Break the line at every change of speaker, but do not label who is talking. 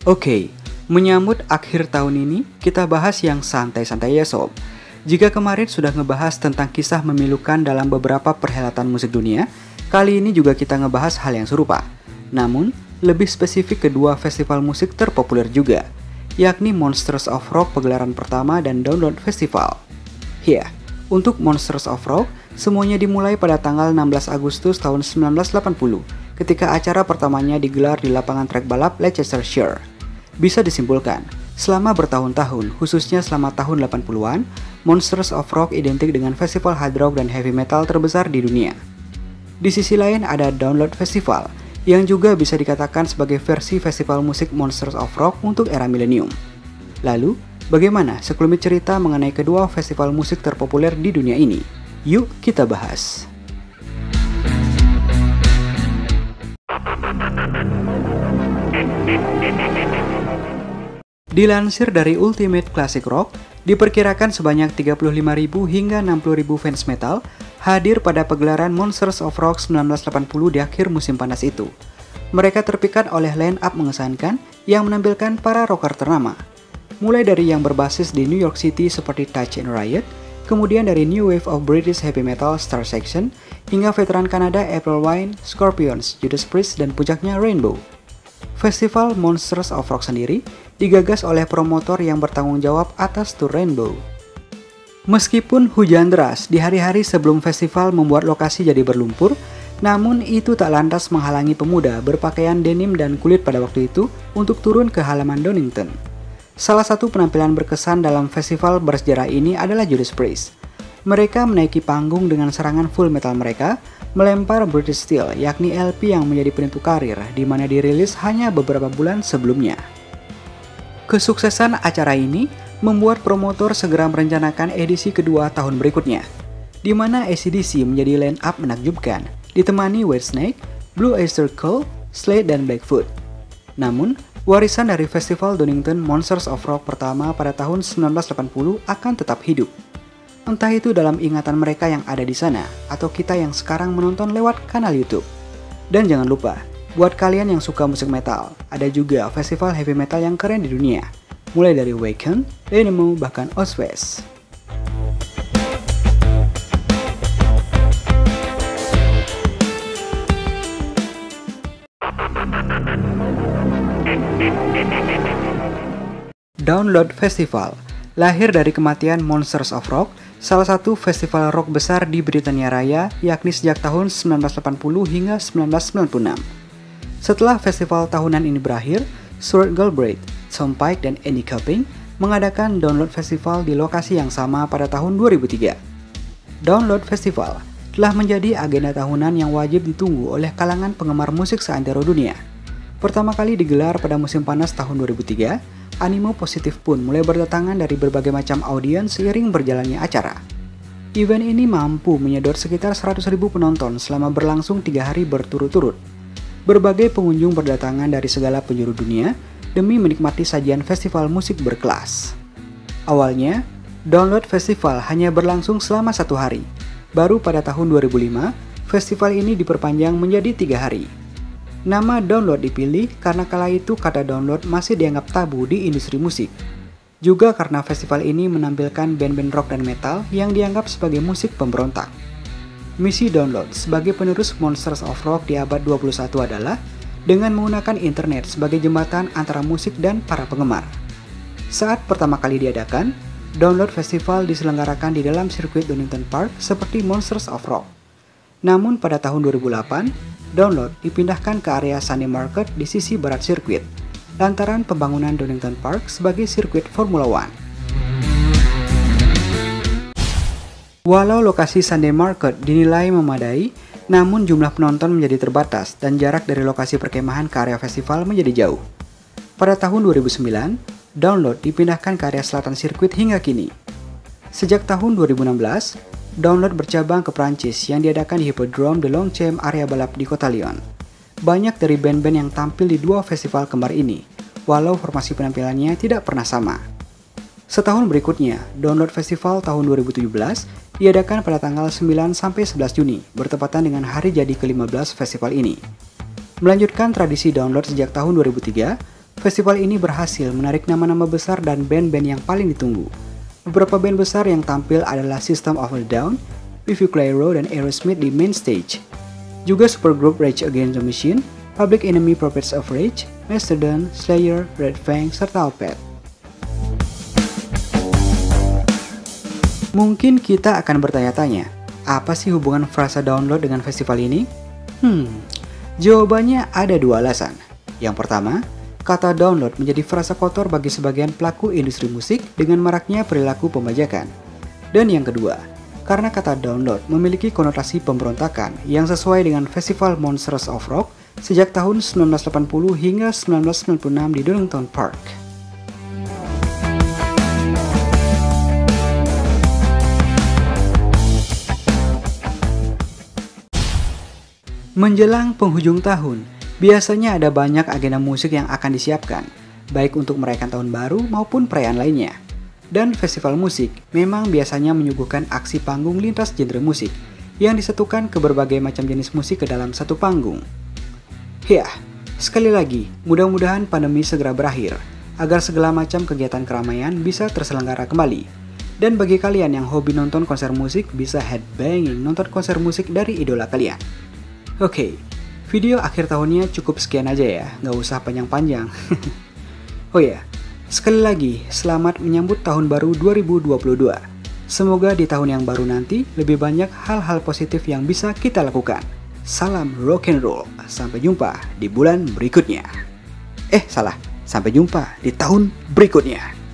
Oke, menyambut akhir tahun ini, kita bahas yang santai-santai ya sob. Jika kemarin sudah ngebahas tentang kisah memilukan dalam beberapa perhelatan musik dunia, kali ini juga kita ngebahas hal yang serupa. Namun, lebih spesifik kedua festival musik terpopuler juga, yakni Monsters of Rock pegelaran pertama dan Download Festival. Ya, untuk Monsters of Rock, semuanya dimulai pada tanggal 16 Agustus tahun 1980, ketika acara pertamanya digelar di lapangan trek balap Leicestershire. Bisa disimpulkan, selama bertahun-tahun, khususnya selama tahun 80-an, Monsters of Rock identik dengan festival hard rock dan heavy metal terbesar di dunia. Di sisi lain ada Download Festival, yang juga bisa dikatakan sebagai versi festival musik Monsters of Rock untuk era milenium. Lalu, bagaimana sekelumit cerita mengenai kedua festival musik terpopuler di dunia ini? Yuk kita bahas. Dilansir dari Ultimate Classic Rock, diperkirakan sebanyak 35.000 hingga 60.000 fans metal hadir pada pegelaran Monsters of Rock 1980 di akhir musim panas itu. Mereka terpikat oleh line-up mengesankan yang menampilkan para rocker ternama. Mulai dari yang berbasis di New York City seperti Touch and Riot, kemudian dari New Wave of British Heavy Metal Star Section, hingga veteran Kanada April Wine, Scorpions, Judas Priest, dan puncaknya Rainbow. Festival Monsters of Rock sendiri digagas oleh promotor yang bertanggung jawab atas tur Rainbow. Meskipun hujan deras di hari-hari sebelum festival membuat lokasi jadi berlumpur, namun itu tak lantas menghalangi pemuda berpakaian denim dan kulit pada waktu itu untuk turun ke halaman Donington. Salah satu penampilan berkesan dalam festival bersejarah ini adalah Judas Priest. Mereka menaiki panggung dengan serangan full metal mereka, melempar British Steel, yakni LP yang menjadi penentu karir, di mana dirilis hanya beberapa bulan sebelumnya. Kesuksesan acara ini membuat promotor segera merencanakan edisi kedua tahun berikutnya, di mana AC/DC menjadi line-up menakjubkan, ditemani Whitesnake, Blue Oyster Cult, Slade, dan Blackfoot. Namun, warisan dari festival Donington Monsters of Rock pertama pada tahun 1980 akan tetap hidup. Entah itu dalam ingatan mereka yang ada di sana, atau kita yang sekarang menonton lewat kanal YouTube. Dan jangan lupa, buat kalian yang suka musik metal, ada juga festival heavy metal yang keren di dunia. Mulai dari Wacken, Dynamo, bahkan Ozfest. Download Festival lahir dari kematian Monsters of Rock, salah satu festival rock besar di Britania Raya, yakni sejak tahun 1980 hingga 1996. Setelah festival tahunan ini berakhir, Stuart Galbraith, Tom Pike, dan Andy Cupping mengadakan Download Festival di lokasi yang sama pada tahun 2003. Download Festival telah menjadi agenda tahunan yang wajib ditunggu oleh kalangan penggemar musik seantero dunia. Pertama kali digelar pada musim panas tahun 2003, animo positif pun mulai berdatangan dari berbagai macam audiens seiring berjalannya acara. Event ini mampu menyedot sekitar 100.000 penonton selama berlangsung 3 hari berturut-turut. Berbagai pengunjung berdatangan dari segala penjuru dunia demi menikmati sajian festival musik berkelas. Awalnya, Download Festival hanya berlangsung selama 1 hari. Baru pada tahun 2005, festival ini diperpanjang menjadi 3 hari. Nama Download dipilih karena kala itu kata download masih dianggap tabu di industri musik. Juga karena festival ini menampilkan band-band rock dan metal yang dianggap sebagai musik pemberontak. Misi Download sebagai penerus Monsters of Rock di abad 21 adalah dengan menggunakan internet sebagai jembatan antara musik dan para penggemar. Saat pertama kali diadakan, Download Festival diselenggarakan di dalam sirkuit Donington Park seperti Monsters of Rock. Namun pada tahun 2008, Download dipindahkan ke area Sunday Market di sisi barat sirkuit, lantaran pembangunan Donington Park sebagai sirkuit Formula One. Walau lokasi Sunday Market dinilai memadai, namun jumlah penonton menjadi terbatas dan jarak dari lokasi perkemahan ke area festival menjadi jauh. Pada tahun 2009, Download dipindahkan ke area selatan sirkuit hingga kini. Sejak tahun 2016, Download bercabang ke Prancis yang diadakan di Hippodrome de Longchamp area balap di kota Lyon. Banyak dari band-band yang tampil di dua festival kembar ini, walau formasi penampilannya tidak pernah sama. Setahun berikutnya, Download Festival tahun 2017 diadakan pada tanggal 9-11 Juni, bertepatan dengan hari jadi ke-15 festival ini. Melanjutkan tradisi Download sejak tahun 2003, Festival ini berhasil menarik nama-nama besar dan band-band yang paling ditunggu. Beberapa band besar yang tampil adalah System of a Down, Vivi Clyro, dan Aerosmith di main stage. Juga supergroup Rage Against the Machine, Public Enemy, Prophets of Rage, Mastodon, Slayer, Red Fang, serta Opeth. Mungkin kita akan bertanya-tanya, apa sih hubungan frasa download dengan festival ini? Jawabannya ada dua alasan. Yang pertama, kata download menjadi frasa kotor bagi sebagian pelaku industri musik dengan maraknya perilaku pembajakan. Dan yang kedua, karena kata download memiliki konotasi pemberontakan yang sesuai dengan festival Monsters of Rock sejak tahun 1980 hingga 1996 di Donington Park. Menjelang penghujung tahun, biasanya ada banyak agenda musik yang akan disiapkan, baik untuk merayakan tahun baru maupun perayaan lainnya. Dan festival musik memang biasanya menyuguhkan aksi panggung lintas genre musik yang disatukan ke berbagai macam jenis musik ke dalam satu panggung. Ya, sekali lagi, mudah-mudahan pandemi segera berakhir agar segala macam kegiatan keramaian bisa terselenggara kembali. Dan bagi kalian yang hobi nonton konser musik, bisa headbanging nonton konser musik dari idola kalian. Oke, video akhir tahunnya cukup sekian aja ya, nggak usah panjang-panjang. Oh ya, sekali lagi selamat menyambut tahun baru 2022. Semoga di tahun yang baru nanti lebih banyak hal-hal positif yang bisa kita lakukan. Salam rock and roll, sampai jumpa di bulan berikutnya. Sampai jumpa di tahun berikutnya.